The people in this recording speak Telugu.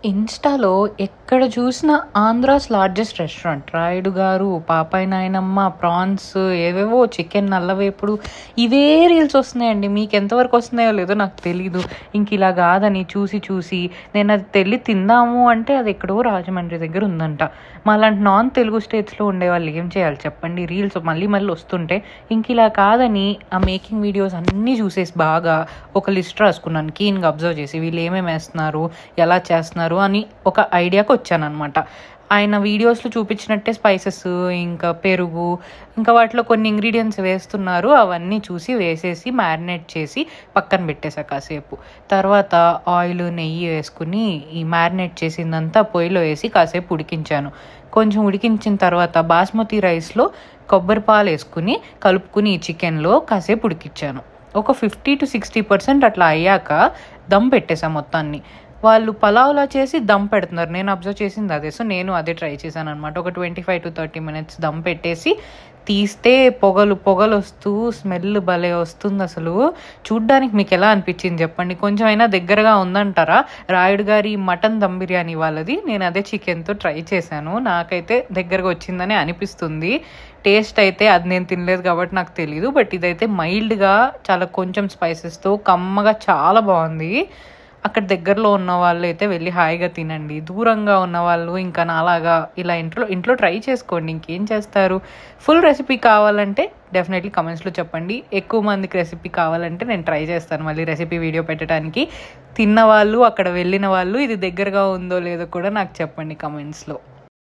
ఇన్‌స్టాలో ఎక్కడ చూసినా ఆంధ్రాస్ లార్జెస్ట్ రెస్టారెంట్. రాయుడు గారు, పాపాయి నాయనమ్మ, ప్రాన్స్ ఏవేవో చికెన్ నల్లవేపుడు ఇవే రీల్స్ వస్తున్నాయండి. మీకు ఎంతవరకు వస్తున్నాయో లేదో నాకు తెలీదు. ఇంక ఇలా కాదని చూసి నేను అది తెల్లి తిందాము అంటే అది ఎక్కడో రాజమండ్రి దగ్గర ఉందంట. మాలాంటి నాన్ తెలుగు స్టేట్స్లో ఉండేవాళ్ళు ఏం చేయాలి చెప్పండి? రీల్స్ మళ్ళీ వస్తుంటే ఇంక ఇలా కాదని ఆ మేకింగ్ వీడియోస్ అన్నీ చూసేసి బాగా ఒక లిస్ట్ రాసుకున్నాను. కీన్గా అబ్జర్వ్ చేసి వీళ్ళు ఏమేమి వేస్తున్నారు, ఎలా చేస్తున్నారు అని ఒక ఐడియాకి వచ్చాను అనమాట. ఆయన వీడియోస్లో చూపించినట్టే స్పైసెస్, ఇంకా పెరుగు, ఇంకా వాటిలో కొన్ని ఇంగ్రీడియంట్స్ వేస్తున్నారు. అవన్నీ చూసి వేసేసి మ్యారినేట్ చేసి పక్కన పెట్టేసా కాసేపు. తర్వాత ఆయిల్, నెయ్యి వేసుకుని ఈ మ్యారినేట్ చేసిందంతా పొయ్యిలో వేసి కాసేపు ఉడికించాను. కొంచెం ఉడికించిన తర్వాత బాస్మతి రైస్లో కొబ్బరి పాలు వేసుకుని కలుపుకుని ఈ చికెన్లో కాసేపు ఉడికించాను. ఒక 50-60% అట్లా అయ్యాక దమ్ పెట్టేసా మొత్తాన్ని. వాళ్ళు పలావ్లా చేసి దమ్ పెడుతున్నారు. నేను అబ్జర్వ్ చేసింది అదే. సో నేను అదే ట్రై చేశాను అనమాట. ఒక 25-30 minutes దమ్ పెట్టేసి తీస్తే పొగలు వస్తూ స్మెల్ భలే వస్తుంది. అసలు చూడ్డానికి మీకు ఎలా అనిపించింది చెప్పండి? కొంచెం అయినా దగ్గరగా ఉందంటారా? రాయుడు గారి మటన్ దమ్ బిర్యానీ వాళ్ళది. నేను అదే చికెన్తో ట్రై చేశాను. నాకైతే దగ్గరగా వచ్చిందని అనిపిస్తుంది. టేస్ట్ అయితే అది నేను తినలేదు కాబట్టి నాకు తెలీదు. బట్ ఇదైతే మైల్డ్గా చాలా కొంచెం స్పైసెస్తో కమ్మగా చాలా బాగుంది. అక్కడ దగ్గరలో ఉన్న వాళ్ళు అయితే వెళ్ళి హాయిగా తినండి. దూరంగా ఉన్న వాళ్ళు ఇంకా నాలాగా ఇలా ఇంట్లో ట్రై చేసుకోండి. ఇంకేం చేస్తారు? ఫుల్ రెసిపీ కావాలంటే డెఫినెట్లీ కమెంట్స్లో చెప్పండి. ఎక్కువ మందికి రెసిపీ కావాలంటే నేను ట్రై చేస్తాను మళ్ళీ రెసిపీ వీడియో పెట్టడానికి. తిన్న వాళ్ళు, అక్కడ వెళ్ళిన వాళ్ళు ఇది దగ్గరగా ఉందో లేదో కూడా నాకు చెప్పండి కమెంట్స్లో.